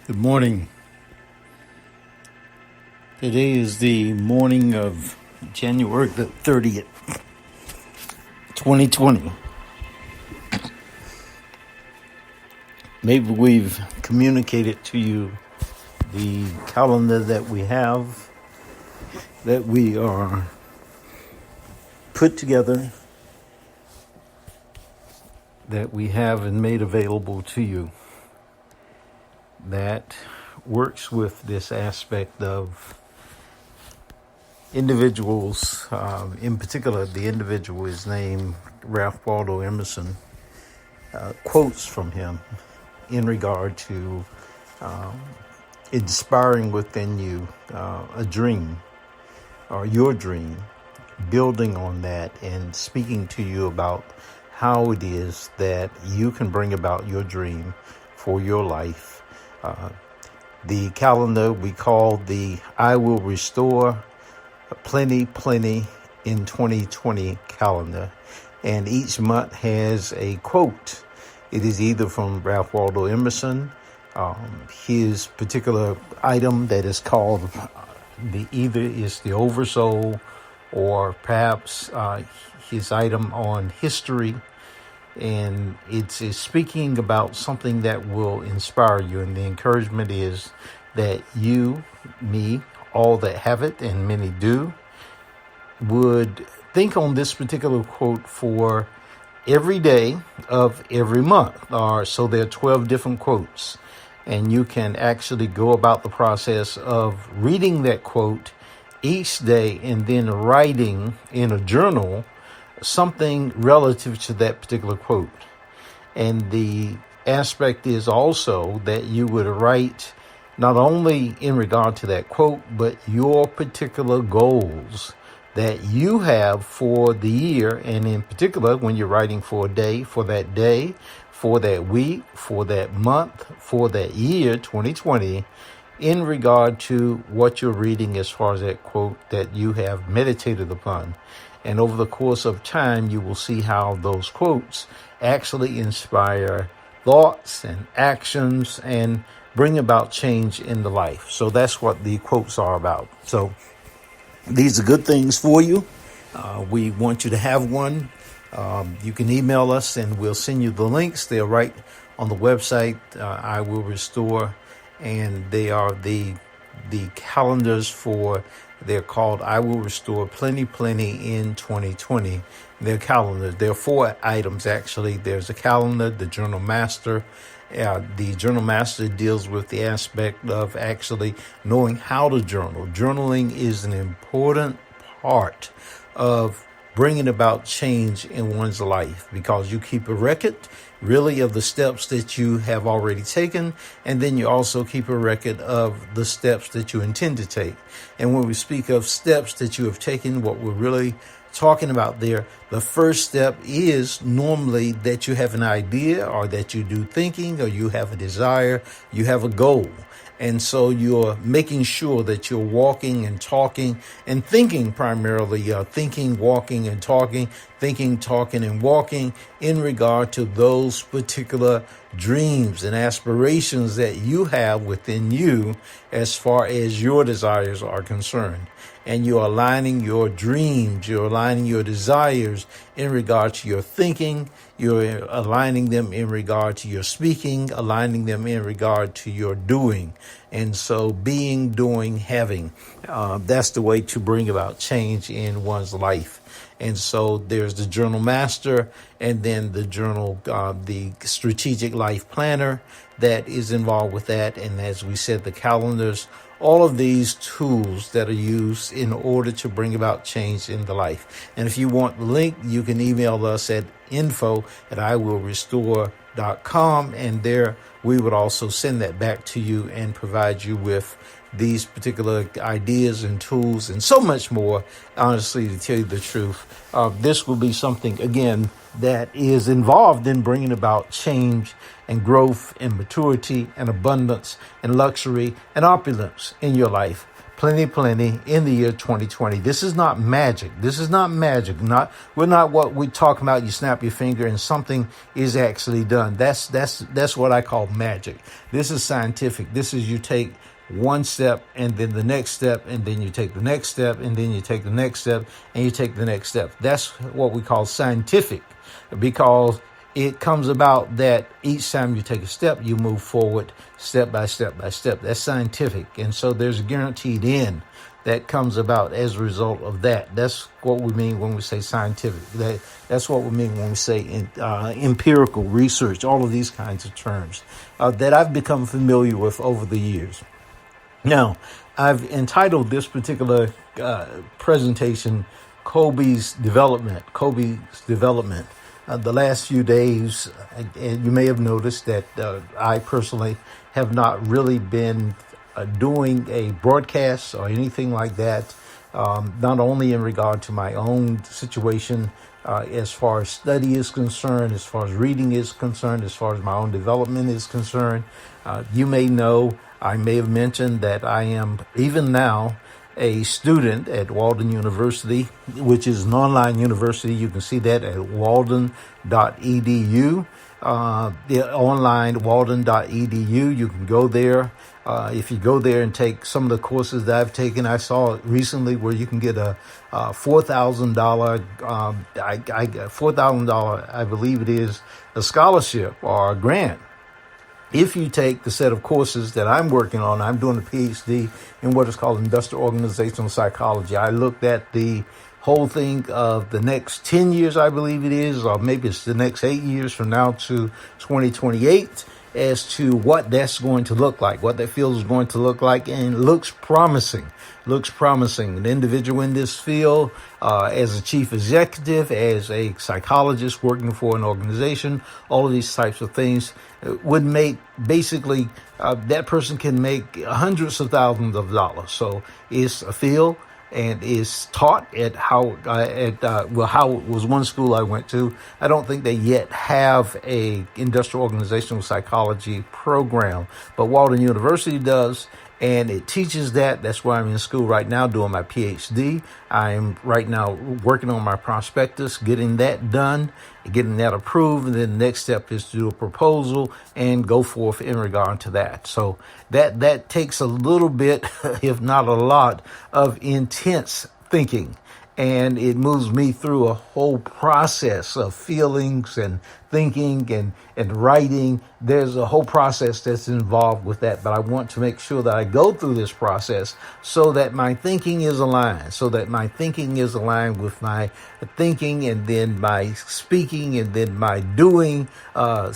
Good morning. Today is the morning of January the 30th, 2020. Maybe we've communicated to you the calendar that we have, that we are put together, that we have and made available to you, that works with this aspect of individuals. In particular, the individual is named Ralph Waldo Emerson. Quotes from him in regard to inspiring within you a dream or your dream, building on that and speaking to you about how it is that you can bring about your dream for your life. The calendar we call the I Will Restore Plenty in 2020 calendar. And each month has a quote. It is either from Ralph Waldo Emerson, his particular item that is called either is the Oversoul, or perhaps his item on history. And it's speaking about something that will inspire you. And the encouragement is that you, me, all that have it, and many do, would think on this particular quote for every day of every month. So there are 12 different quotes. And you can actually go about the process of reading that quote each day and then writing in a journal something relative to that particular quote. And the aspect is also that you would write not only in regard to that quote, but your particular goals that you have for the year. And in particular, when you're writing for a day, for that week, for that month, for that year, 2020, in regard to what you're reading as far as that quote that you have meditated upon. And over the course of time, you will see how those quotes actually inspire thoughts and actions and bring about change in the life. So that's what the quotes are about. So these are good things for you. We want you to have one. You can email us and we'll send you the links. They're right on the website, I Will Restore. And they are the calendars for, they're called I Will Restore Plenty in 2020. They're calendars. There are 4 items, actually. There's a calendar, the Journal Master. The Journal Master deals with the aspect of actually knowing how to journal. Journaling is an important part of bringing about change in one's life, because you keep a record really of the steps that you have already taken, and then you also keep a record of the steps that you intend to take. And when we speak of steps that you have taken, what we're really talking about there, the first step is normally that you have an idea, or that you do thinking, or you have a desire, you have a goal. And so you're making sure that you're walking and talking and thinking, primarily thinking, walking and talking, thinking, talking and walking in regard to those particular dreams and aspirations that you have within you as far as your desires are concerned. And you're aligning your dreams, you're aligning your desires in regard to your thinking, you're aligning them in regard to your speaking, aligning them in regard to your doing. And so being, doing, having, that's the way to bring about change in one's life. And so there's the Journal Master, and then the journal, the Strategic Life Planner that is involved with that. And as we said, the calendars, all of these tools that are used in order to bring about change in the life. And if you want the link, you can email us at info@iwillrestore.com, and there we would also send that back to you and provide you with these particular ideas and tools and so much more. Honestly, to tell you the truth, this will be something, again, that is involved in bringing about change and growth and maturity and abundance and luxury and opulence in your life. plenty in the year 2020. This is not magic. This is not magic. We're not what we talk about. You snap your finger and something is actually done. That's what I call magic. This is scientific. This is you take one step and then the next step and then you take the next step and then you take the next step and you take the next step. That's what we call scientific, because it comes about that each time you take a step, you move forward step by step by step. That's scientific. And so there's a guaranteed end that comes about as a result of that. That's what we mean when we say scientific. That's what we mean when we say empirical research, all of these kinds of terms that I've become familiar with over the years. Now, I've entitled this particular presentation, Kobe's Development. The last few days, and you may have noticed that I personally have not really been doing a broadcast or anything like that, not only in regard to my own situation as far as study is concerned, as far as reading is concerned, as far as my own development is concerned. You may know, I may have mentioned that I am, even now, a student at Walden University, which is an online university. You can see that at walden.edu. The online walden.edu. You can go there. If you go there and take some of the courses that I've taken, I saw it recently where you can get a $4,000, I believe it is, a scholarship or a grant. If you take the set of courses that I'm working on, I'm doing a PhD in what is called industrial organizational psychology. I looked at the whole thing of the next 10 years, I believe it is, or maybe it's the next 8 years from now to 2028, as to what that's going to look like, what that field is going to look like, and it looks promising. An individual in this field, as a chief executive, as a psychologist working for an organization, all of these types of things would make basically that person can make hundreds of thousands of dollars. So it's a field and is taught at how it was one school I went to. I don't think they yet have a industrial organizational psychology program, but Walden University does. And it teaches that. That's why I'm in school right now doing my PhD. I'm right now working on my prospectus, getting that done, getting that approved. And then the next step is to do a proposal and go forth in regard to that. So that takes a little bit, if not a lot, of intense thinking. And it moves me through a whole process of feelings and thinking and writing. There's a whole process that's involved with that. But I want to make sure that I go through this process so that my thinking is aligned, with my thinking and then my speaking and then my doing, and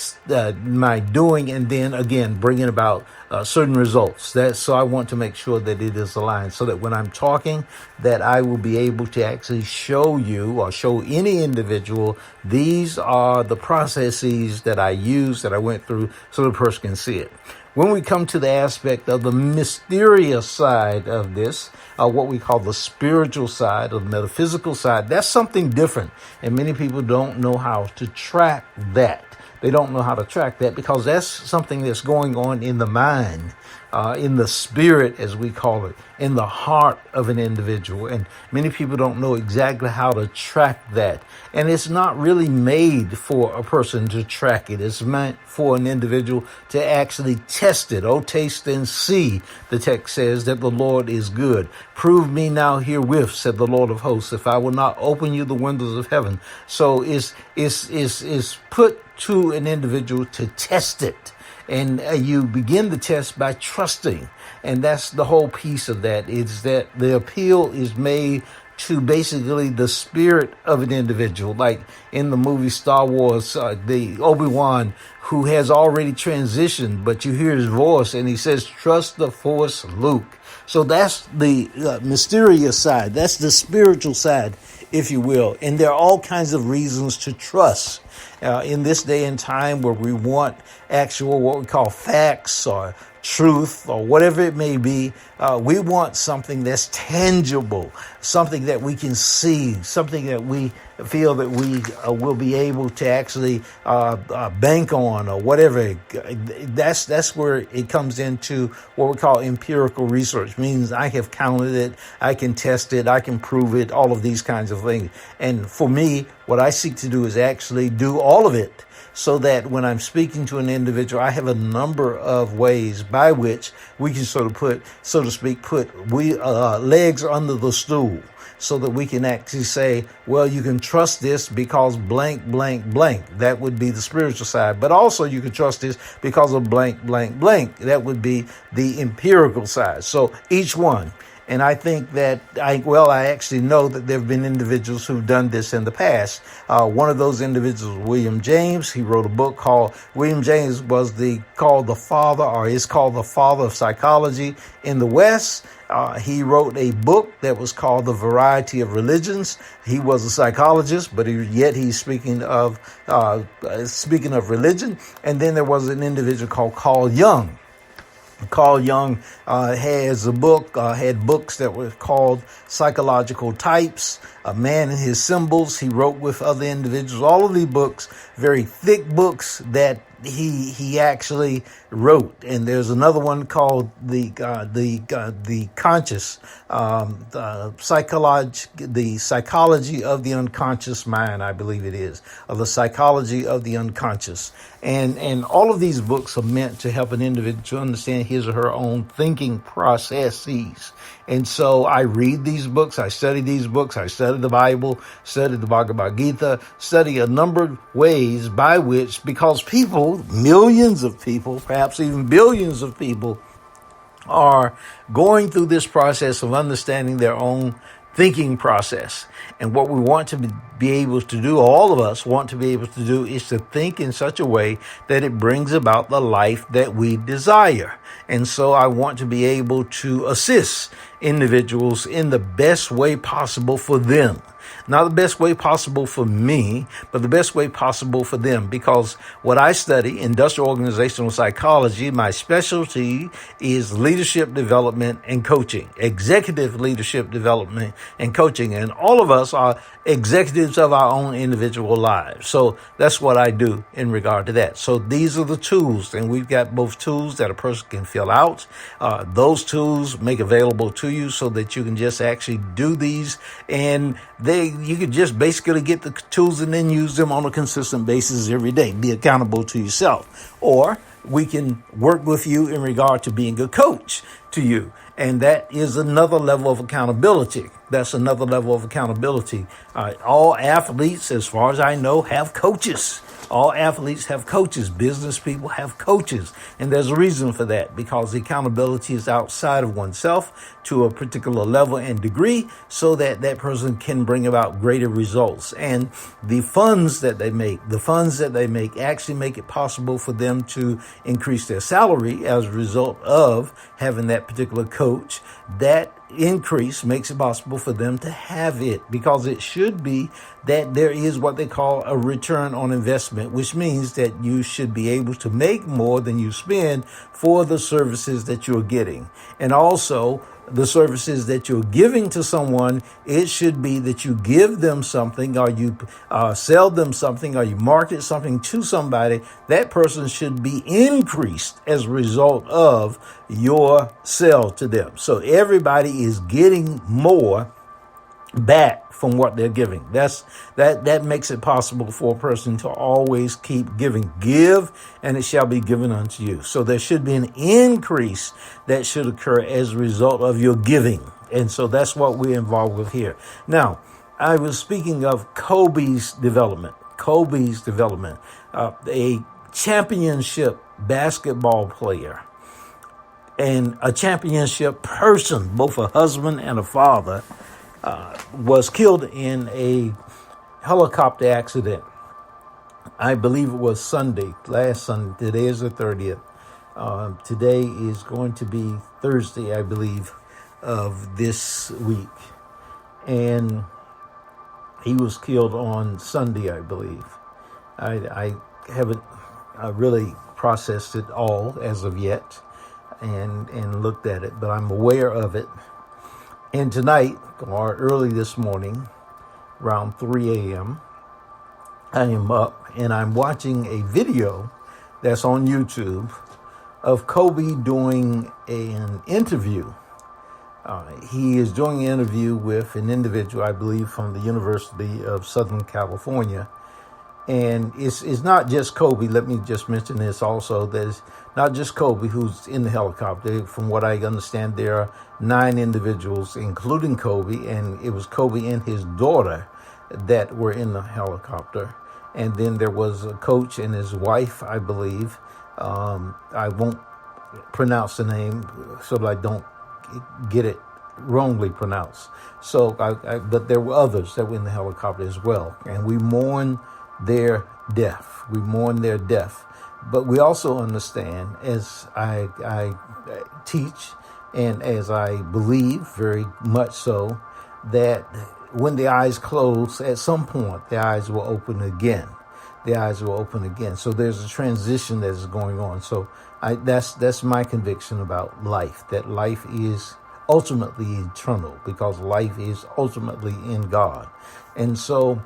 then again, bringing about certain results. So I want to make sure that it is aligned so that when I'm talking, that I will be able to actually show you or show any individual, these are the processes that I use, that I went through, so the person can see it. When we come to the aspect of the mysterious side of this, what we call the spiritual side, or the metaphysical side, that's something different. And many people don't know how to track that. They don't know how to track that because that's something that's going on in the mind, in the spirit, as we call it, in the heart of an individual. And many people don't know exactly how to track that. And it's not really made for a person to track it. It's meant for an individual to actually test it. Oh, taste and see, the text says, that the Lord is good. Prove me now herewith, said the Lord of hosts, if I will not open you the windows of heaven. So it's put to an individual to test it. And you begin the test by trusting. And that's the whole piece of that, is that the appeal is made to basically the spirit of an individual. Like in the movie Star Wars, the Obi-Wan, who has already transitioned, but you hear his voice and he says, trust the Force, Luke. So that's the mysterious side. That's the spiritual side, if you will. And there are all kinds of reasons to trust. In this day and time where we want actual, what we call facts or truth or whatever it may be. We want something that's tangible, something that we can see, something that we feel that we will be able to actually bank on or whatever. That's where it comes into what we call empirical research. Means I have counted it, I can test it, I can prove it, all of these kinds of things. And for me, what I seek to do is actually do all of it, so that when I'm speaking to an individual, I have a number of ways by which we can put legs under the stool, so that we can actually say, well, you can trust this because blank, blank, blank. That would be the spiritual side. But also you can trust this because of blank, blank, blank. That would be the empirical side. So each one. And I think that I actually know that there have been individuals who've done this in the past. One of those individuals, William James, he wrote a book called, William James is called the father of psychology in the West. He wrote a book that was called The Variety of Religions. He was a psychologist, but yet he's speaking of religion. And then there was an individual called Carl Jung. Carl Jung had books that were called Psychological Types, A Man and His Symbols. He wrote with other individuals. All of these books, very thick books that he actually wrote. And there's another one called the Psychology of the Unconscious Mind, I believe it is, or the Psychology of the Unconscious. And all of these books are meant to help an individual to understand his or her own thinking processes. And so I read these books, I study these books, I study the Bible, study the Bhagavad Gita, study a number of ways by which, because people, millions of people, perhaps even billions of people, are going through this process of understanding their own thinking process. And what we want to be able to do, all of us want to be able to do, is to think in such a way that it brings about the life that we desire. And so I want to be able to assist individuals in the best way possible for them. Not the best way possible for me, but the best way possible for them. Because what I study, industrial organizational psychology, my specialty is leadership development and coaching, executive leadership development and coaching. And all of us are executives of our own individual lives. So that's what I do in regard to that. So these are the tools, and we've got both tools that a person can fill out. Those tools make available to you so that you can just actually do these, and you could just basically get the tools and then use them on a consistent basis every day. Be accountable to yourself. Or we can work with you in regard to being a coach to you. And that is another level of accountability. All athletes, as far as I know, have coaches. All athletes have coaches. Business people have coaches. And there's a reason for that, because the accountability is outside of oneself to a particular level and degree, so that that person can bring about greater results. And the funds that they make actually make it possible for them to increase their salary as a result of having that particular coach. That increase makes it possible for them to have it, because it should be that there is what they call a return on investment, which means that you should be able to make more than you spend for the services that you're getting. And also, the services that you're giving to someone, it should be that you give them something, or you sell them something, or you market something to somebody. That person should be increased as a result of your sell to them. So everybody is getting more back from what they're giving. That makes it possible for a person to always keep giving. Give, and it shall be given unto you. So there should be an increase that should occur as a result of your giving. And so that's what we're involved with here. Now, I was speaking of Kobe's development. A championship basketball player and a championship person, both a husband and a father, was killed in a helicopter accident. I believe it was last Sunday. Today is the 30th. Today is going to be Thursday, I believe, of this week. And he was killed on Sunday, I believe. I haven't really processed it all as of yet. and looked at it, but I'm aware of it. And tonight, or early this morning, around 3 a.m., I am up and I'm watching a video that's on YouTube of Kobe doing an interview. He is doing an interview with an individual, I believe, from the University of Southern California. And it's not just Kobe. Let me just mention this also, that it's not just Kobe who's in the helicopter. From what I understand, there are 9 individuals, including Kobe, and it was Kobe and his daughter that were in the helicopter. And then there was a coach and his wife, I believe. I won't pronounce the name so that I don't get it wrongly pronounced. But there were others that were in the helicopter as well. And we mourn their death. We mourn their death. But we also understand, as I teach and as I believe very much so, that when the eyes close, at some point, the eyes will open again. The eyes will open again. So there's a transition that is going on. So that's my conviction about life, that life is ultimately eternal because life is ultimately in God. And so,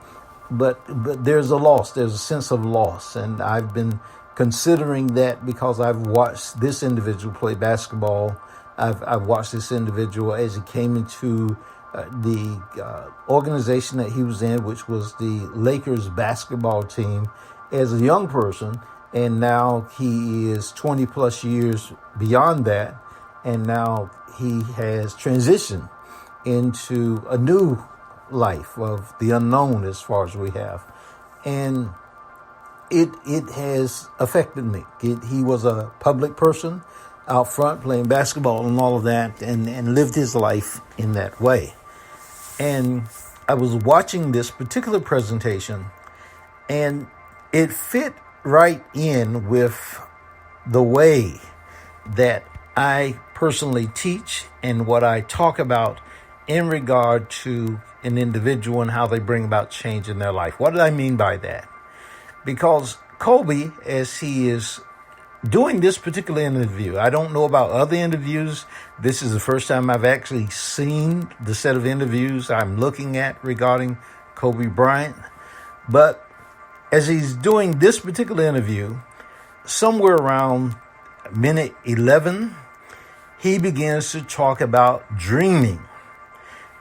but there's a loss. There's a sense of loss. And I've been considering that because I've watched this individual play basketball. I've watched this individual as he came into the organization that he was in, which was the Lakers basketball team, as a young person. And now he is 20 plus years beyond that. And now he has transitioned into a new life of the unknown as far as we have. And it has affected me. He was a public person out front playing basketball and all of that, and lived his life in that way. And I was watching this particular presentation, and it fit right in with the way that I personally teach and what I talk about in regard to an individual and how they bring about change in their life. What did I mean by that? Because Kobe, as he is doing this particular interview, I don't know about other interviews. This is the first time I've actually seen the set of interviews I'm looking at regarding Kobe Bryant. But as he's doing this particular interview, somewhere around minute 11, he begins to talk about dreaming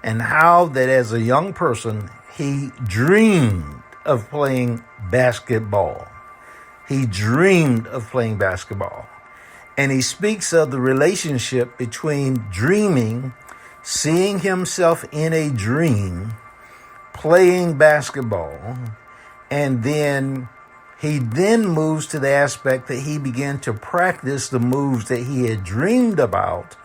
and how that as a young person, he dreamed of playing basketball. He dreamed of playing basketball. And he speaks of the relationship between dreaming, seeing himself in a dream, playing basketball, and then he moves to the aspect that he began to practice the moves that he had dreamed about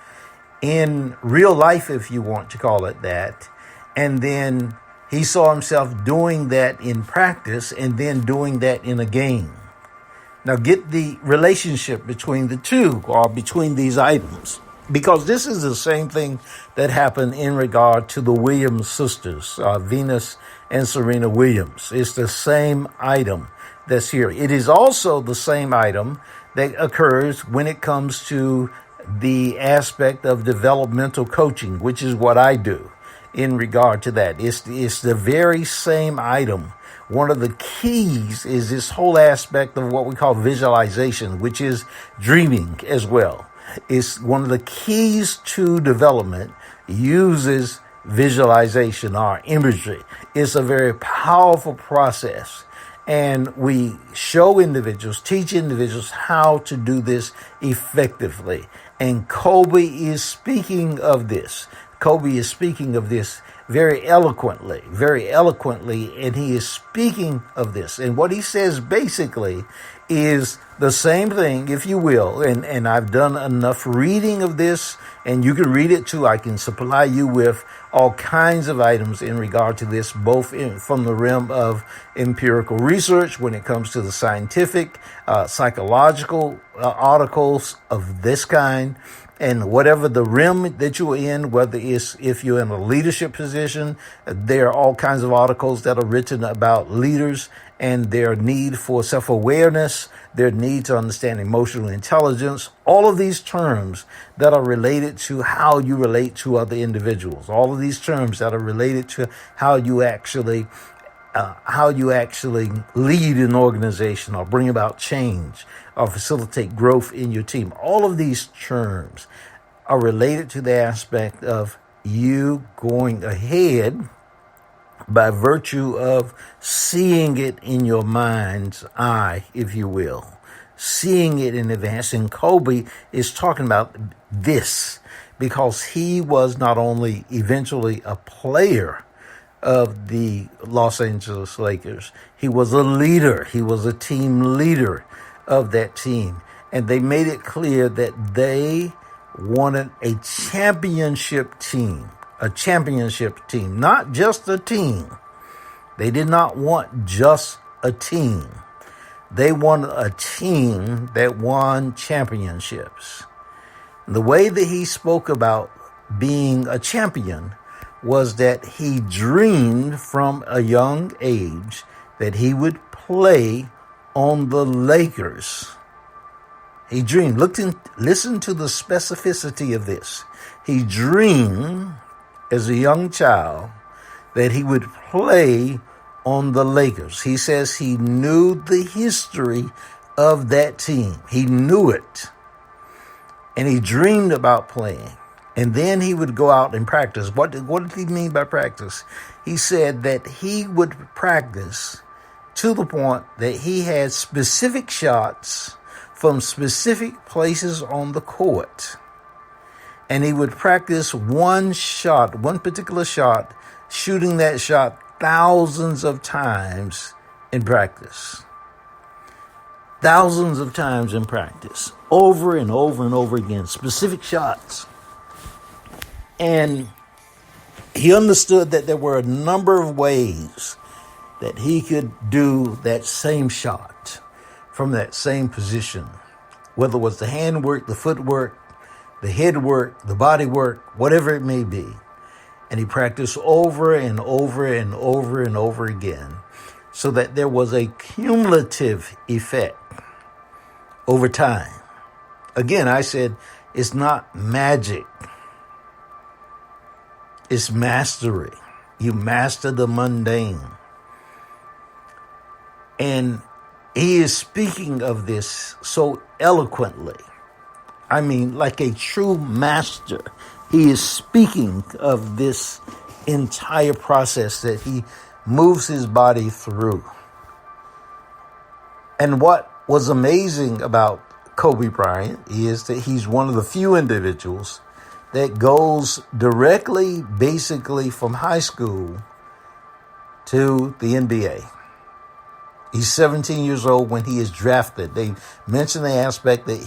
in real life, if you want to call it that. And then he saw himself doing that in practice and then doing that in a game. Now get the relationship between the two, or between these items, because this is the same thing that happened in regard to the Williams sisters, Venus and Serena Williams. It's the same item that's here. It is also the same item that occurs when it comes to the aspect of developmental coaching, which is what I do in regard to that. It's the very same item. One of the keys is this whole aspect of what we call visualization, which is dreaming as well. It's one of the keys to development uses visualization or imagery. It's a very powerful process. And we show individuals, teach individuals how to do this effectively. And Kobe is speaking of this. Kobe is speaking of this very eloquently, and he is speaking of this. And what he says basically is the same thing, if you will, and I've done enough reading of this, and you can read it too. I can supply you with all kinds of items in regard to this, both from the realm of empirical research when it comes to the scientific, psychological articles of this kind, and whatever the realm that you're in, whether it's if you're in a leadership position, there are all kinds of articles that are written about leaders and their need for self-awareness, their need to understand emotional intelligence, all of these terms that are related to how you relate to other individuals, all of these terms that are related to how you actually lead an organization or bring about change or facilitate growth in your team. All of these terms are related to the aspect of you going ahead by virtue of seeing it in your mind's eye, if you will, seeing it in advance. And Kobe is talking about this because he was not only eventually a player of the Los Angeles Lakers, he was a leader. He was a team leader of that team. And they made it clear that they wanted a championship team, not just a team. They did not want just a team. They wanted a team that won championships. The way that he spoke about being a champion was that he dreamed from a young age that he would play on the Lakers. He dreamed. Listen to the specificity of this. He dreamed as a young child that he would play on the Lakers. He says he knew the history of that team. He knew it. And he dreamed about playing. And then he would go out and practice. What did he mean by practice? He said that he would practice to the point that he had specific shots from specific places on the court. And he would practice one particular shot, shooting that shot thousands of times in practice. Thousands of times in practice. Over and over and over again. Specific shots. And he understood that there were a number of ways that he could do that same shot from that same position, whether it was the hand work, the footwork, the head work, the body work, whatever it may be. And he practiced over and over and over and over again so that there was a cumulative effect over time. Again, I said, it's not magic. It's mastery. You master the mundane. And he is speaking of this so eloquently. I mean, like a true master. He is speaking of this entire process that he moves his body through. And what was amazing about Kobe Bryant is that he's one of the few individuals that goes directly, basically, from high school to the NBA. He's 17 years old when he is drafted. They mention the aspect that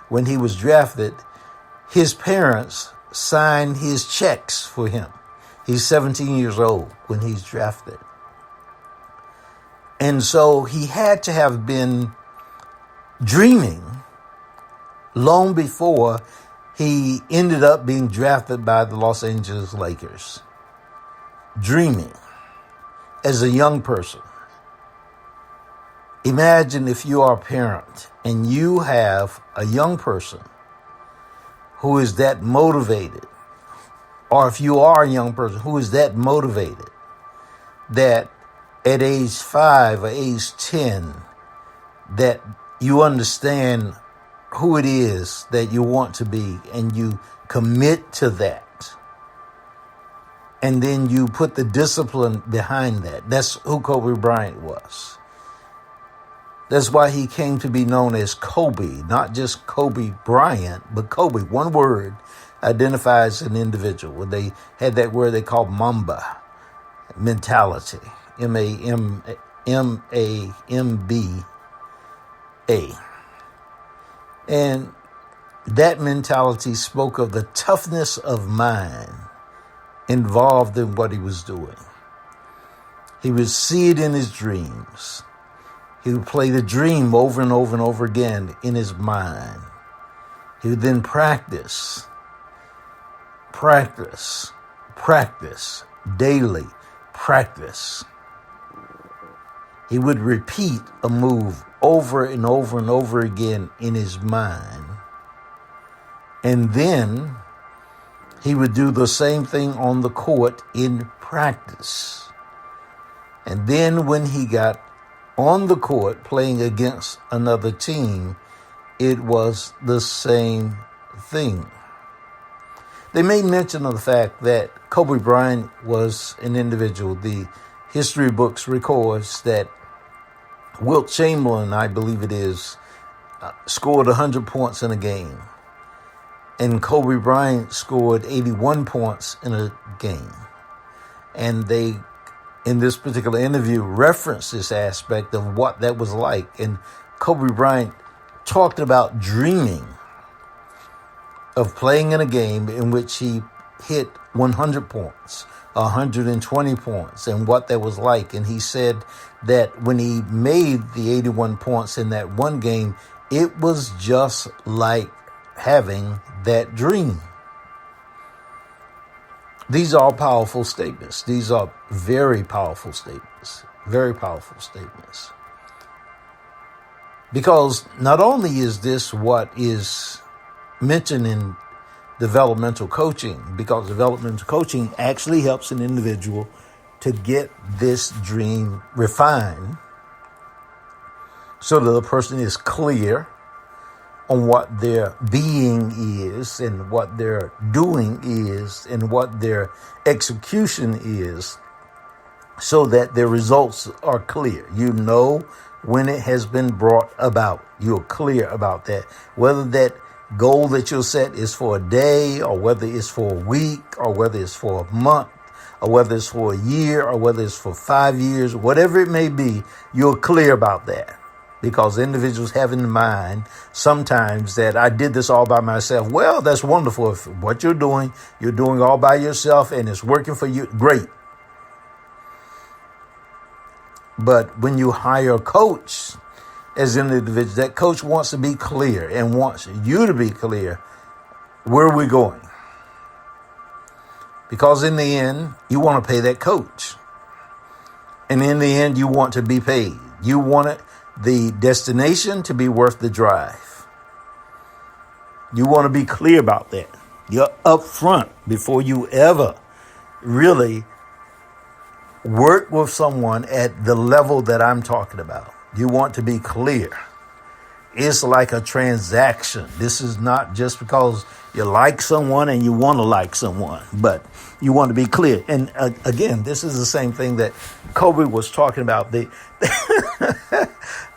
when he was drafted, his parents signed his checks for him. He's 17 years old when he's drafted. And so he had to have been dreaming long before he ended up being drafted by the Los Angeles Lakers. Dreaming as a young person. Imagine if you are a parent and you have a young person who is that motivated, or if you are a young person who is that motivated, that at age 5 or age 10, that you understand who it is that you want to be and you commit to that. And then you put the discipline behind that. That's who Kobe Bryant was. That's why he came to be known as Kobe, not just Kobe Bryant, but Kobe. One word identifies an individual. When they had that word they called Mamba mentality, Mamba. And that mentality spoke of the toughness of mind involved in what he was doing. He would see it in his dreams. He would play the dream over and over and over again in his mind. He would then practice, daily practice. He would repeat a move over and over and over again in his mind. And then he would do the same thing on the court in practice. And then when he got on the court playing against another team, it was the same thing. They made mention of the fact that Kobe Bryant was an individual. The history books records that Wilt Chamberlain, I believe it is, scored 100 points in a game. And Kobe Bryant scored 81 points in a game. And they, in this particular interview, referenced this aspect of what that was like. And Kobe Bryant talked about dreaming of playing in a game in which he hit 100 points, 120 points, and what that was like. And he said that when he made the 81 points in that one game, it was just like having that dream. These are all powerful statements. These are very powerful statements. Very powerful statements. Because not only is this what is mentioned in developmental coaching, because developmental coaching actually helps an individual to get this dream refined so that the person is clear on what their being is and what their doing is and what their execution is, so that their results are clear. You know when it has been brought about. You're clear about that. Whether that goal that you'll set is for a day, or whether it's for a week, or whether it's for a month, or whether it's for a year, or whether it's for 5 years, whatever it may be, you're clear about that. Because individuals have in mind sometimes that I did this all by myself. Well, that's wonderful. If what you're doing all by yourself and it's working for you, great. But when you hire a coach as an individual, that coach wants to be clear and wants you to be clear. Where are we going? Because in the end, you want to pay that coach. And in the end, you want to be paid. You want the destination to be worth the drive. You want to be clear about that. You're upfront before you ever really work with someone at the level that I'm talking about. You want to be clear. It's like a transaction. This is not just because you like someone and you want to like someone, but you want to be clear. And again, this is the same thing that Kobe was talking about.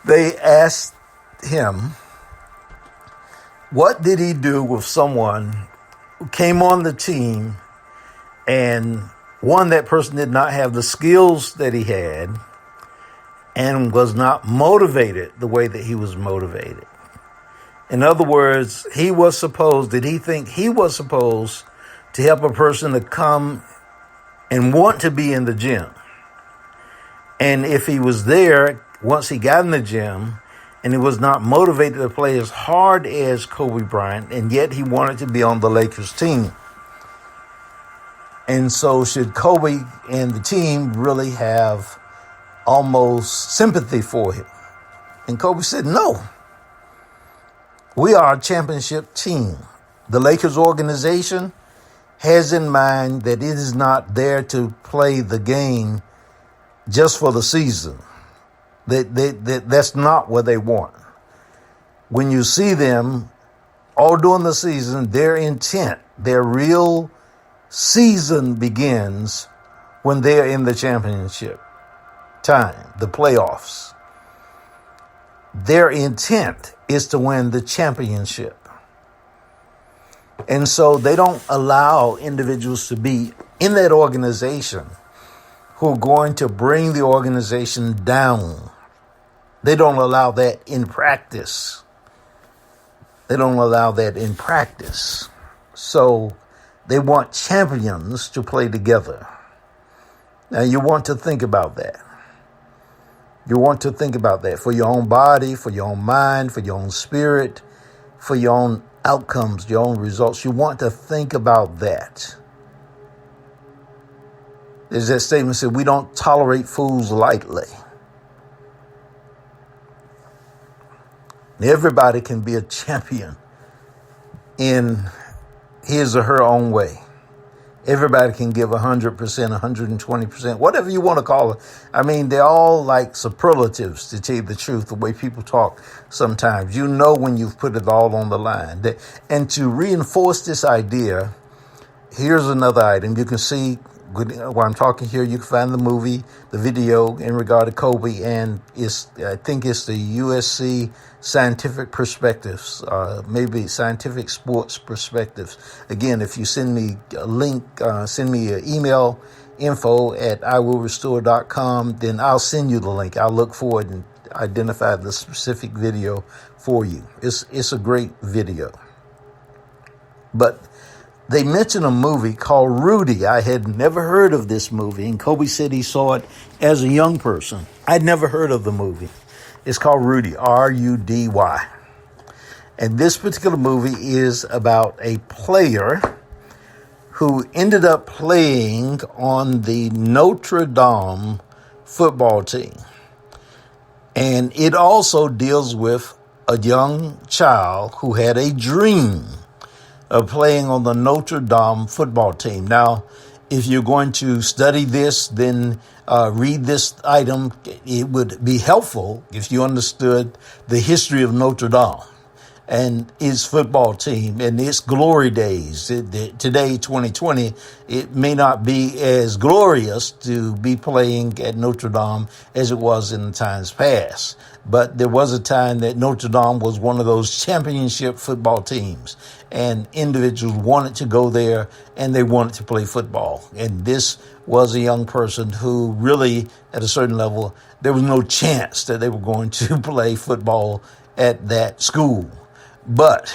They asked him, what did he do with someone who came on the team and one, that person did not have the skills that he had and was not motivated the way that he was motivated. In other words, did he think he was supposed to help a person to come and want to be in the gym? And if he was there, once he got in the gym and he was not motivated to play as hard as Kobe Bryant, and yet he wanted to be on the Lakers team. And so should Kobe and the team really have almost sympathy for him? And Kobe said, no. We are a championship team. The Lakers organization has in mind that it is not there to play the game just for the season. That's not what they want. When you see them all during the season, their intent, their real season begins when they're in the championship time, the playoffs. Their intent is to win the championship. And so they don't allow individuals to be in that organization who are going to bring the organization down. They don't allow that in practice. So they want champions to play together. Now you want to think about that. You want to think about that for your own body, for your own mind, for your own spirit, for your own outcomes, your own results. You want to think about that. There's that statement that said, we don't tolerate fools lightly. Everybody can be a champion in his or her own way. Everybody can give 100%, 120%, whatever you want to call it. I mean, they're all like superlatives, to tell you the truth, the way people talk sometimes. You know when you've put it all on the line. And to reinforce this idea, here's another item. You can see while I'm talking here, you can find the movie, the video in regard to Kobe, and I think it's the USC Scientific Perspectives, maybe Scientific Sports Perspectives. Again, if you send me a link, send me an email, info@iwillrestore.com, then I'll send you the link. I'll look for it and identify the specific video for you. It's a great video. But they mentioned a movie called Rudy. I had never heard of this movie, and Kobe said he saw it as a young person. I'd never heard of the movie. It's called Rudy, R-U-D-Y. And this particular movie is about a player who ended up playing on the Notre Dame football team. And it also deals with a young child who had a dream of playing on the Notre Dame football team. Now, if you're going to study this, then read this item. It would be helpful if you understood the history of Notre Dame and its football team and its glory days. Today, 2020, it may not be as glorious to be playing at Notre Dame as it was in the times past. But there was a time that Notre Dame was one of those championship football teams, and individuals wanted to go there and they wanted to play football. And this was a young person who really, at a certain level, there was no chance that they were going to play football at that school. But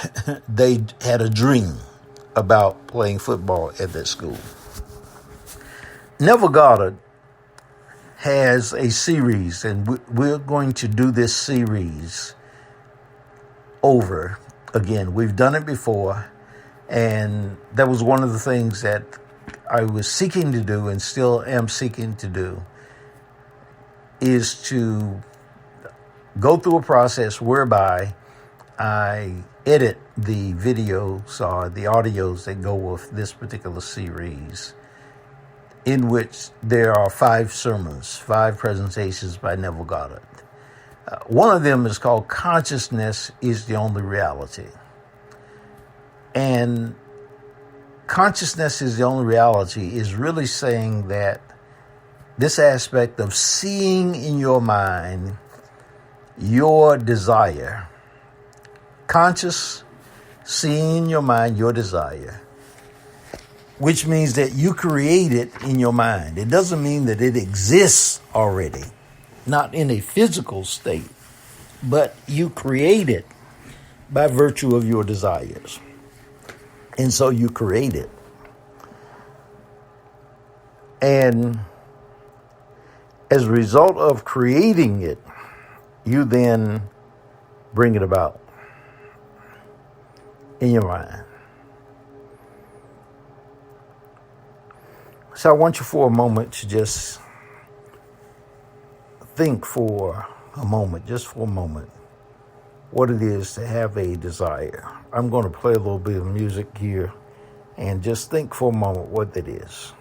they had a dream about playing football at that school. Neville Goddard has a series, and we're going to do this series over again. We've done it before, and that was one of the things that I was seeking to do and still am seeking to do, is to go through a process whereby I edit the videos or the audios that go with this particular series, in which there are 5 sermons, 5 presentations by Neville Goddard. One of them is called Consciousness is the Only Reality. And consciousness is the only reality is really saying that this aspect of seeing in your mind your desire, conscious, seeing in your mind your desire, which means that you create it in your mind. It doesn't mean that it exists already, not in a physical state, but you create it by virtue of your desires. And so you create it. And as a result of creating it, you then bring it about in your mind. So I want you for a moment to just think for a moment, what it is to have a desire. I'm going to play a little bit of music here and just think for a moment what that is.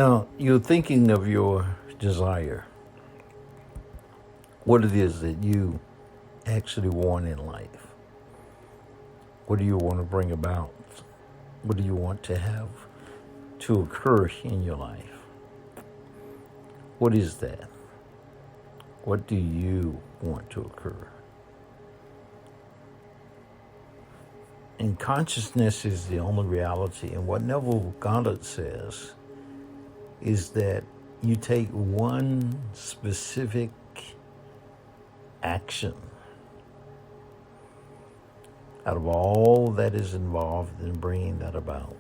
Now, you're thinking of your desire, what it is that you actually want in life. What do you want to bring about? What do you want to have to occur in your life? What is that? What do you want to occur? And consciousness is the only reality. And what Neville Goddard says is that you take one specific action out of all that is involved in bringing that about.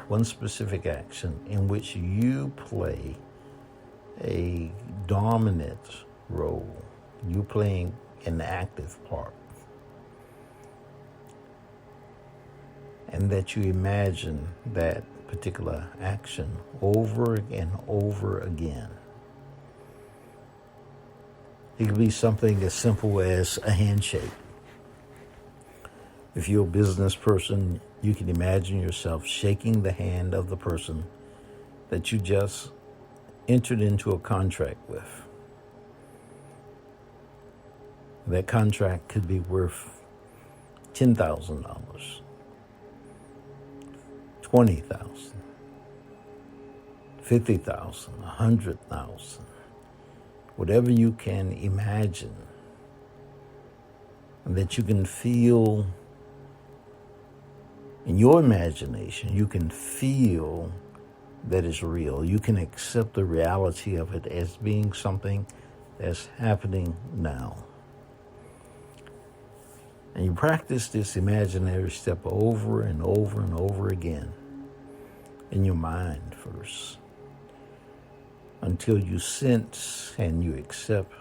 One specific action in which you play a dominant role. You playing an active part. And that you imagine that particular action over and over again. It could be something as simple as a handshake. If you're a business person, you can imagine yourself shaking the hand of the person that you just entered into a contract with. That contract could be worth $10,000, $20,000, $50,000, $100,000, whatever you can imagine, and that you can feel in your imagination, you can feel that it's real. You can accept the reality of it as being something that's happening now. And you practice this imaginary step over and over and over again in your mind first, until you sense and you accept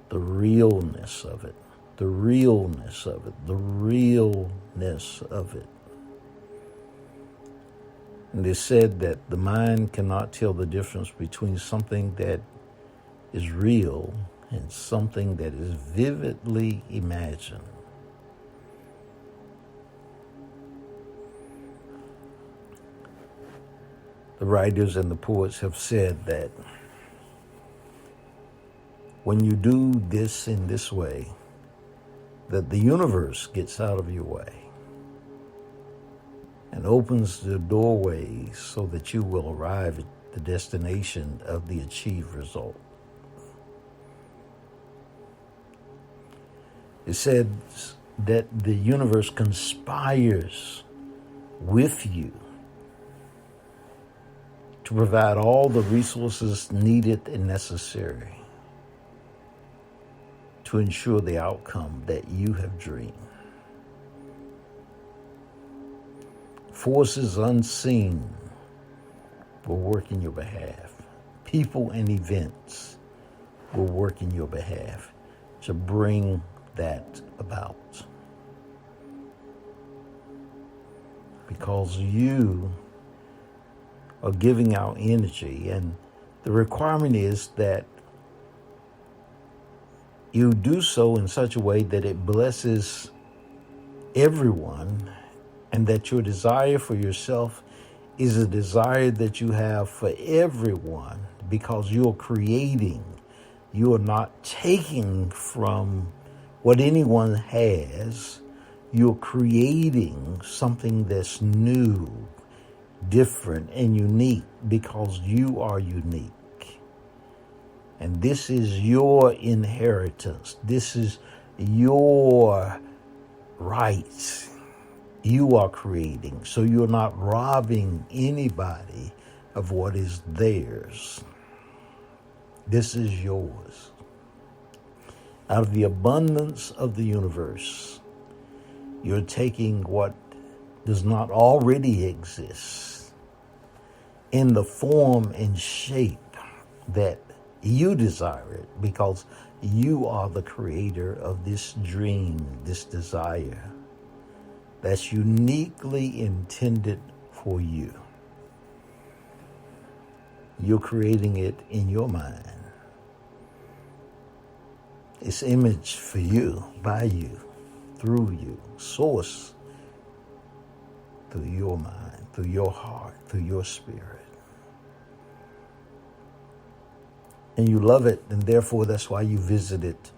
the realness of it, the realness of it, the realness of it. And they said that the mind cannot tell the difference between something that is real and something that is vividly imagined. The writers and the poets have said that when you do this in this way, that the universe gets out of your way and opens the doorways so that you will arrive at the destination of the achieved result. It said that the universe conspires with you to provide all the resources needed and necessary to ensure the outcome that you have dreamed. Forces unseen will work in your behalf. People and events will work in your behalf to bring that about. Because you are giving out energy, and the requirement is that you do so in such a way that it blesses everyone, and that your desire for yourself is a desire that you have for everyone, because you're creating. You are not taking from what anyone has. You're creating something that's new, different, and unique, because you are unique. And this is your inheritance. This is your right. You are creating, so you're not robbing anybody of what is theirs. This is yours. Out of the abundance of the universe, you're taking what does not already exist in the form and shape that you desire it, because you are the creator of this dream, this desire that's uniquely intended for you. You're creating it in your mind. It's imaged for you, by you, through you, source through your mind, through your heart, through your spirit. and you love it, and therefore that's why you visit it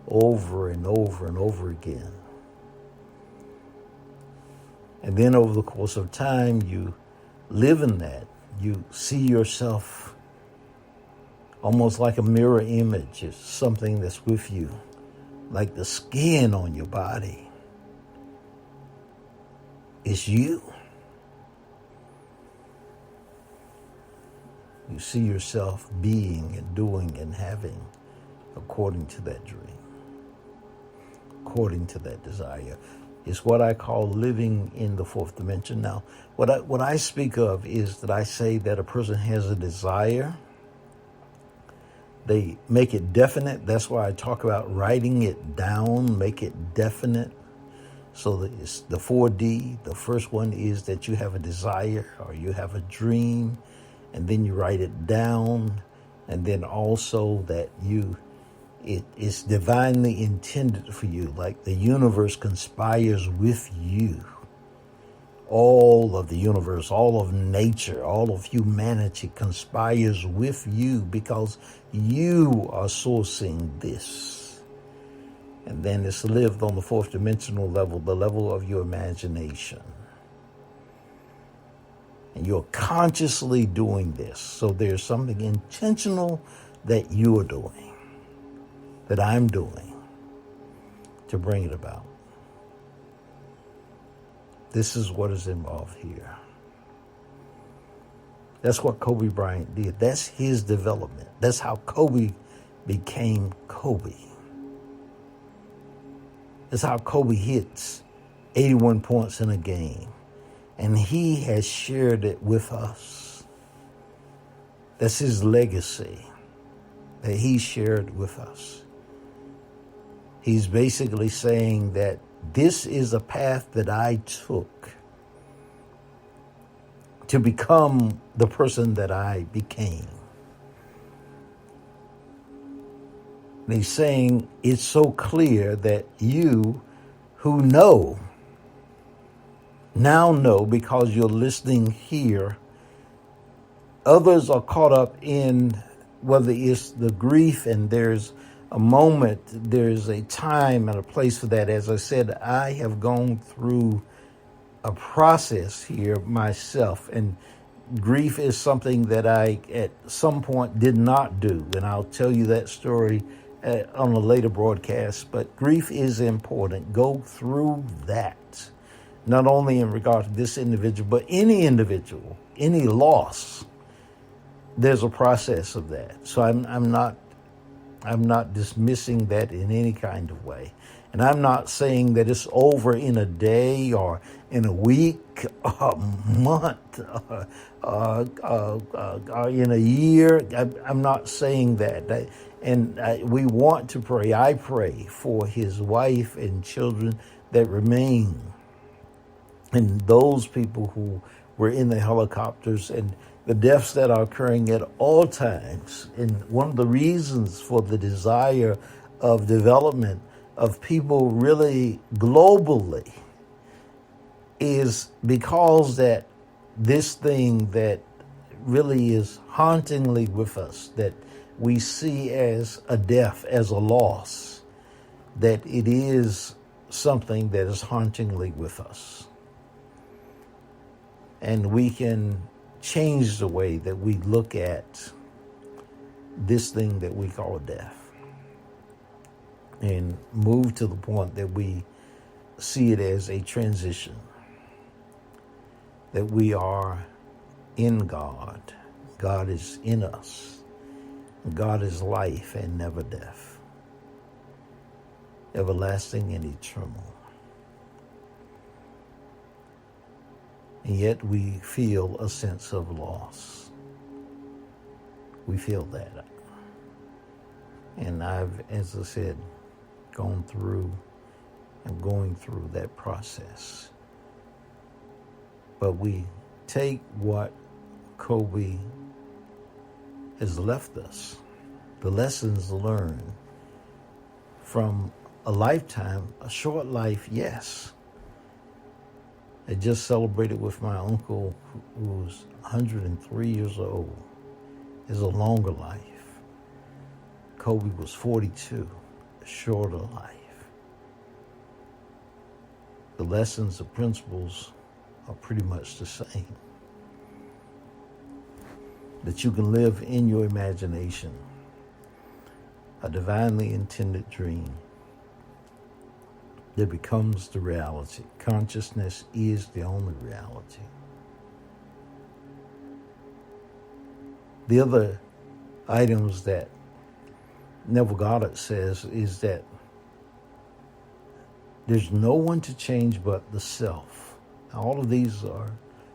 over and over and over again. And then over the course of time, you live in that. You see yourself almost like a mirror image. It's something that's with you, like the skin on your body. It's you. You see yourself being and doing and having according to that dream, according to that desire. It's what I call living in the fourth dimension. Now, what I speak of is that I say that a person has a desire. They make it definite. That's why I talk about writing it down, make it definite. So that it's the 4D. The first one is that you have a desire or you have a dream, and then you write it down, and then also that it is divinely intended for you, like the universe conspires with you. All of the universe, all of nature, all of humanity conspires with you because you are sourcing this. And then it's lived on the fourth dimensional level, the level of your imagination. And you're consciously doing this. So there's something intentional that you are doing, that I'm doing to bring it about. This is what is involved here. That's what Kobe Bryant did. That's his development. That's how Kobe became Kobe. That's how Kobe hits 81 points in a game. And he has shared it with us. That's his legacy that he shared with us. He's basically saying that this is a path that I took to become the person that I became. And he's saying it's so clear that you who know, now know because you're listening here, others are caught up in whether it's the grief, and there's a moment, there's a time and a place for that. As I said, I have gone through a process here myself, and grief is something that I at some point did not do, and I'll tell you that story on a later broadcast. But grief is important. Go through that, not only in regard to this individual, but any individual, any loss. There's a process of that. So I'm not dismissing that in any kind of way. And I'm not saying that it's over in a day or in a week, a month, or in a year. I'm not saying that. We want to pray. I pray for his wife and children that remain, and those people who were in the helicopters, and the deaths that are occurring at all times. And one of the reasons for the desire of development of people really globally is because that this thing that really is hauntingly with us, that we see as a death, as a loss, that it is something that is hauntingly with us. And we can change the way that we look at this thing that we call death, and move to the point that we see it as a transition, that we are in God. God is in us. God is life and never death, everlasting and eternal. And yet we feel a sense of loss. We feel that. And I've, as I said, I'm going through that process. But we take what Kobe has left us, the lessons learned from a lifetime, a short life, yes. I just celebrated with my uncle, who's 103 years old. It's a longer life. Kobe was 42, short of life. The lessons, the principles are pretty much the same. That you can live in your imagination, a divinely intended dream that becomes the reality. Consciousness is the only reality. The other items that Neville Goddard says is that there's no one to change but the self. All of these are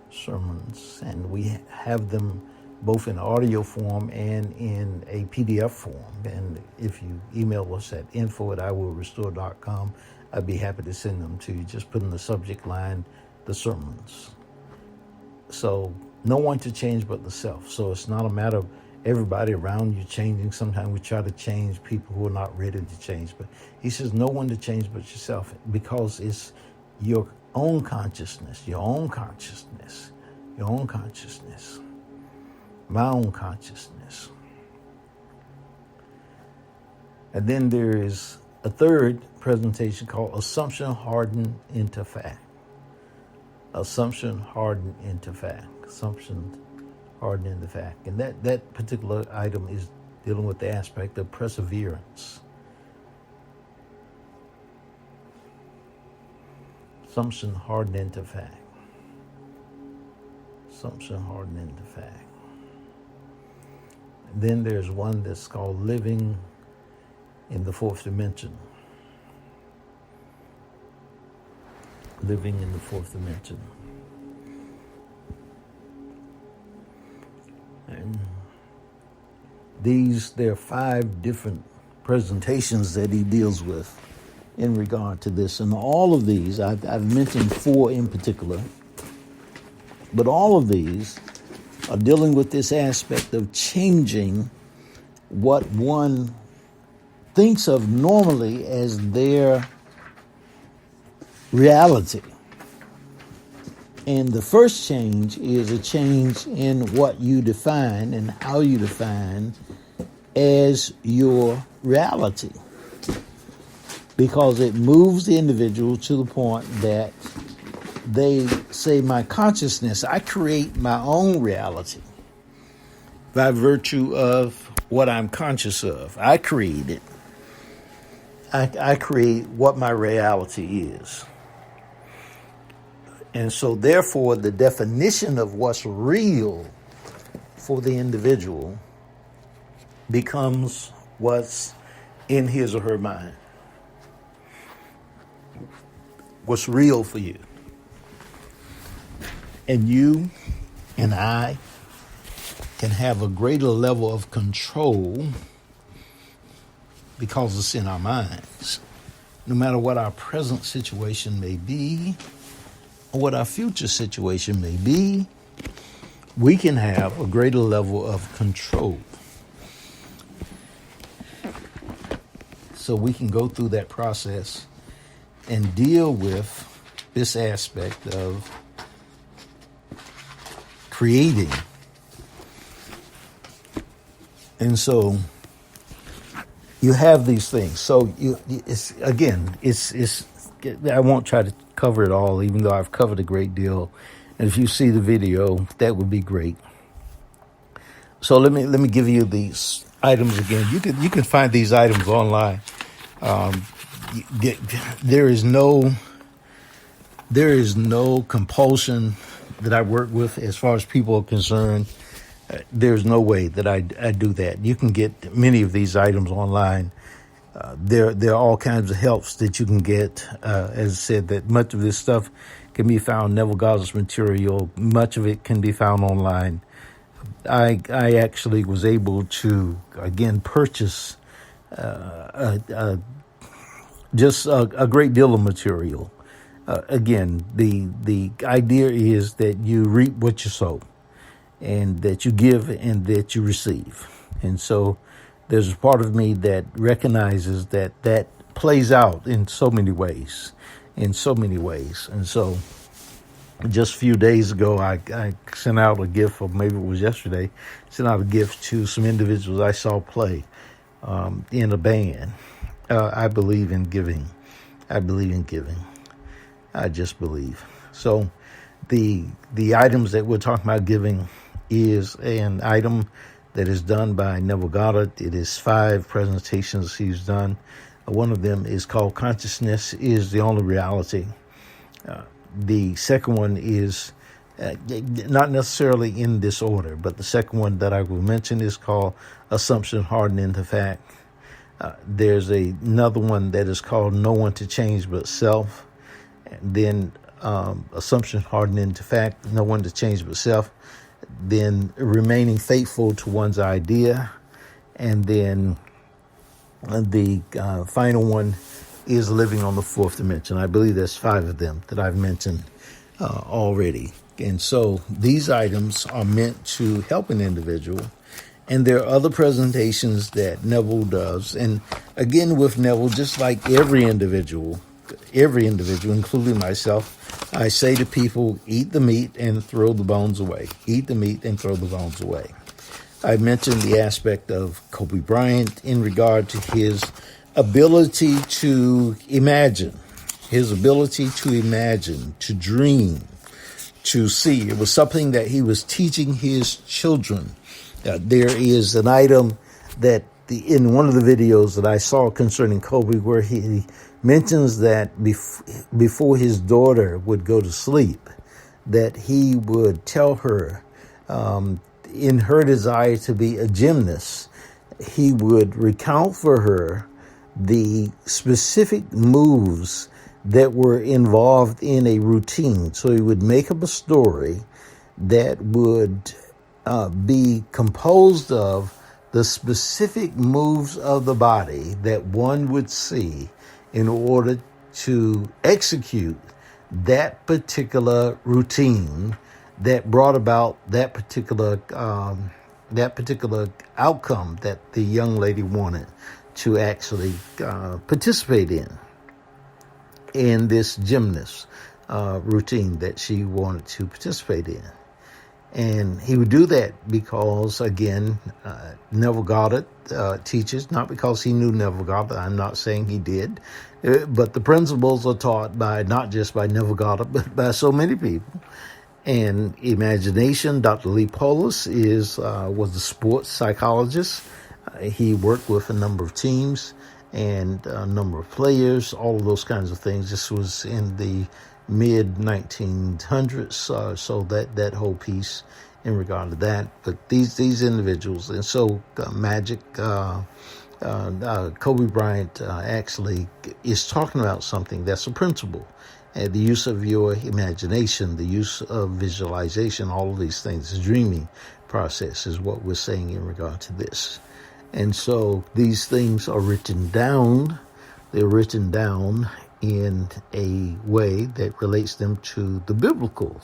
sermons, and we have them both in audio form and in a PDF form. And if you email us at info@iwillrestore.com, I'd be happy to send them to you. Just put in the subject line, the sermons. So no one to change but the self. So it's not a matter of everybody around you changing. Sometimes we try to change people who are not ready to change. But he says no one to change but yourself, because it's your own consciousness, your own consciousness, your own consciousness, my own consciousness. And then there is a third presentation called Assumption Hardened into Fact. Assumption hardened into fact. Assumption hardened into fact. And that particular item is dealing with the aspect of perseverance. Assumption hardened into fact. Assumption hardened into fact. And then there's one that's called Living in the Fourth Dimension. Living in the Fourth Dimension. And there are 5 different presentations that he deals with in regard to this. And all of these, I've mentioned 4 in particular, but all of these are dealing with this aspect of changing what one thinks of normally as their reality. And the first change is a change in what you define and how you define as your reality. Because it moves the individual to the point that they say, my consciousness, I create my own reality by virtue of what I'm conscious of. I create it. I create what my reality is. And so therefore, the definition of what's real for the individual becomes what's in his or her mind. What's real for you. And you and I can have a greater level of control because it's in our minds. No matter what our present situation may be, or what our future situation may be, we can have a greater level of control. So we can go through that process and deal with this aspect of creating. And so you have these things. So I won't try to cover it all, even though I've covered a great deal. And if you see the video, that would be great. So let me give you these items again. You can find these items online. There is no compulsion that I work with as far as people are concerned. There's no way that I do that. You can get many of these items online. There are all kinds of helps that you can get. As I said, that much of this stuff can be found, Neville Goddard's material. Much of it can be found online. I actually was able to, again, purchase just a great deal of material. Again, the idea is that you reap what you sow, and that you give and that you receive. And so there's a part of me that recognizes that plays out in so many ways. And so just a few days ago, I sent out a gift, or maybe it was yesterday, sent out a gift to some individuals I saw play. in a band. I believe in giving. I believe in giving. I just believe. So the items that we're talking about giving is an item that is done by Neville Goddard. It is 5 presentations he's done. One of them is called Consciousness is the Only Reality. The second one is not necessarily in this order, but the second one that I will mention is called Assumption Hardened into Fact. There's another one that is called No One to Change But Self. And then Assumption Hardened into Fact, No One to Change But Self. Then Remaining Faithful to One's Idea. And then the final one is Living on the Fourth Dimension. I believe there's 5 of them that I've mentioned already. And so these items are meant to help an individual. And there are other presentations that Neville does. And again, with Neville, just like every individual, including myself, I say to people, eat the meat and throw the bones away. Eat the meat and throw the bones away. I mentioned the aspect of Kobe Bryant in regard to his ability to imagine, to dream, to see. It was something that he was teaching his children. There is an item that in one of the videos that I saw concerning Kobe where he mentions that before his daughter would go to sleep, that he would tell her, in her desire to be a gymnast, he would recount for her the specific moves that were involved in a routine. So he would make up a story that would be composed of the specific moves of the body that one would see in order to execute that particular routine that brought about that particular outcome that the young lady wanted to actually participate in this gymnast routine that she wanted to participate in. And he would do that because, again, Neville Goddard teaches, not because he knew Neville Goddard, I'm not saying he did, but the principles are taught by not just by Neville Goddard, but by so many people. And imagination, Dr. Lee Polis was a sports psychologist. He worked with a number of teams and a number of players, all of those kinds of things. This was in the mid-1900s, so that whole piece in regard to that. But these individuals, and so Magic, Kobe Bryant actually is talking about something that's a principle. The use of your imagination, the use of visualization, all of these things, the dreaming process is what we're saying in regard to this. And so these things are written down. They're written down in a way that relates them to the biblical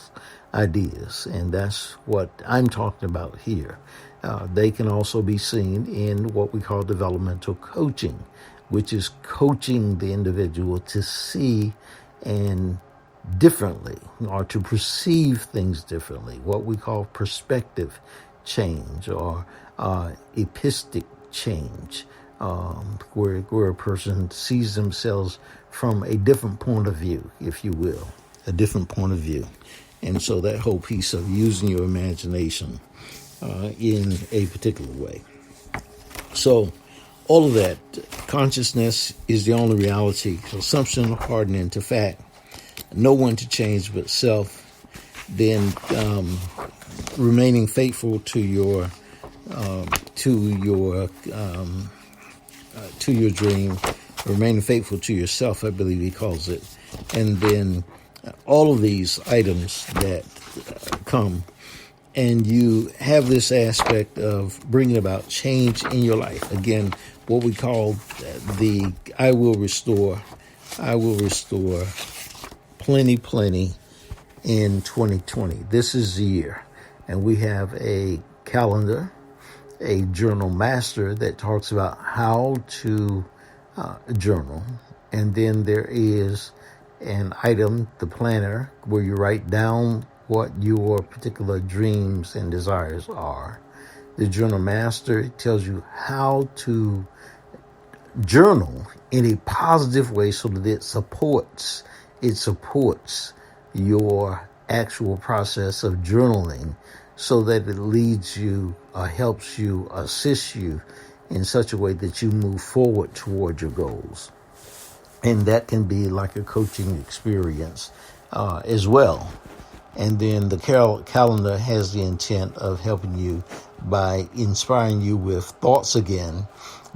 ideas. And that's what I'm talking about here. They can also be seen in what we call developmental coaching, which is coaching the individual to see and differently, or to perceive things differently, what we call perspective change or epistic change, where a person sees themselves from a different point of view, if you will, a different point of view. And so that whole piece of using your imagination in a particular way. So all of that, consciousness is the only reality, assumption hardened into fact, no one to change but self, then remaining faithful to your dream, remaining faithful to yourself, I believe he calls it, and then all of these items that come, and you have this aspect of bringing about change in your life. Again, what we call the I will restore plenty in 2020. This is the year. And we have a calendar, a journal master that talks about how to journal. And then there is an item, the planner, where you write down what your particular dreams and desires are. the Journal Master. It tells you how to journal in a positive way so that it supports your actual process of journaling, so that it leads you, helps you, assists you in such a way that you move forward toward your goals. And that can be like a coaching experience as well. And then the calendar has the intent of helping you by inspiring you with thoughts again,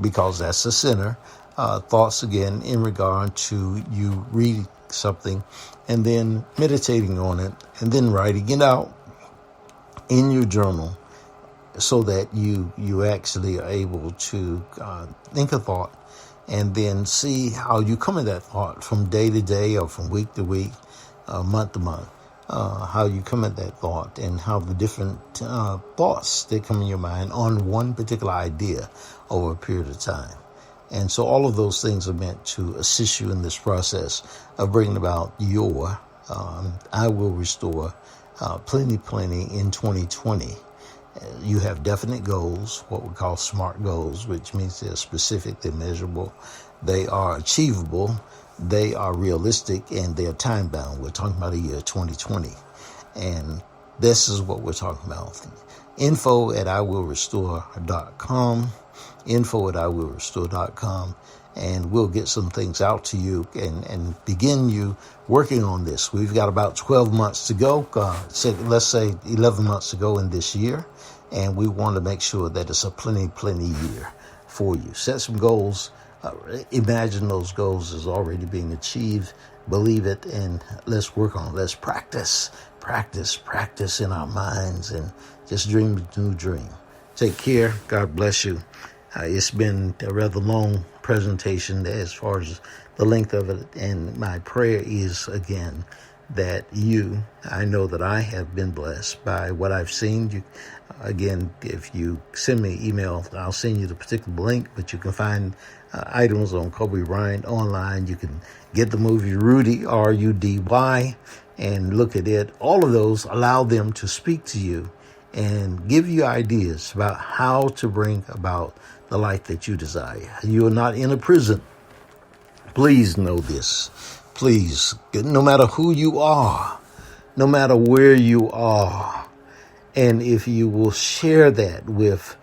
because that's the center. Thoughts again in regard to you reading something and then meditating on it and then writing it out in your journal, so that you actually are able to think a thought and then see how you come in that thought from day to day or from week to week, month to month. How you come at that thought and how the different thoughts that come in your mind on one particular idea over a period of time. And so all of those things are meant to assist you in this process of bringing about your I Will Restore Plenty in 2020. You have definite goals, what we call SMART goals, which means they're specific, they're measurable, they are achievable, they are realistic, and they are time-bound. We're talking about the year 2020. And this is what we're talking about. info@iwillrestore.com, info@iwillrestore.com, and we'll get some things out to you and begin you working on this. We've got about 12 months to go, let's say 11 months to go in this year, and we want to make sure that it's a plenty year for you. Set some goals. Imagine those goals as already being achieved. Believe it, and let's work on it. Let's practice in our minds, and just dream a new dream. Take care. God bless you. It's been a rather long presentation as far as the length of it, and my prayer is, again, that I know that I have been blessed by what I've seen. Again, if you send me an email, I'll send you the particular link, but you can find items on Kobe Bryant online. You can get the movie Rudy, Rudy, and look at it. All of those, allow them to speak to you and give you ideas about how to bring about the life that you desire. You are not in a prison. Please know this. Please, no matter who you are, no matter where you are, and if you will share that with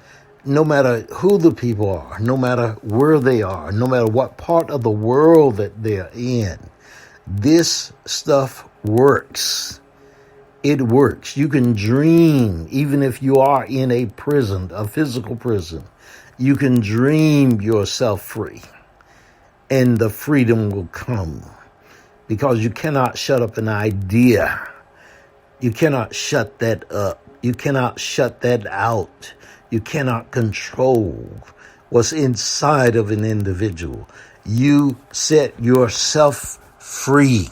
no matter who the people are, no matter where they are, no matter what part of the world that they're in, this stuff works. It works. You can dream, even if you are in a prison, a physical prison. You can dream yourself free, and the freedom will come, because you cannot shut up an idea. You cannot shut that up. You cannot shut that out. You cannot control what's inside of an individual. You set yourself free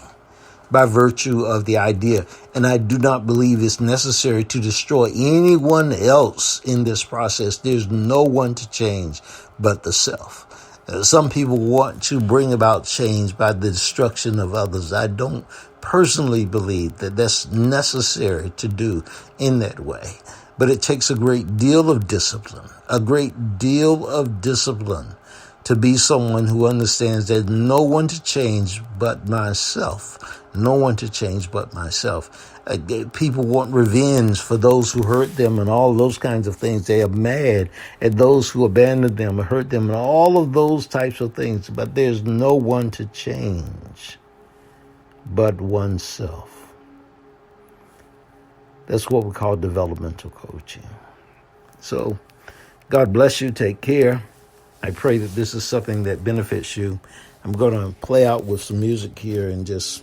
by virtue of the idea. And I do not believe it's necessary to destroy anyone else in this process. There's no one to change but the self. Some people want to bring about change by the destruction of others. I don't personally believe that that's necessary to do in that way. But it takes a great deal of discipline, to be someone who understands there's no one to change but myself. No one to change but myself. People want revenge for those who hurt them and all those kinds of things. They are mad at those who abandoned them or hurt them and all of those types of things. But there's no one to change but oneself. That's what we call developmental coaching. So, God bless you. Take care. I pray that this is something that benefits you. I'm going to play out with some music here and just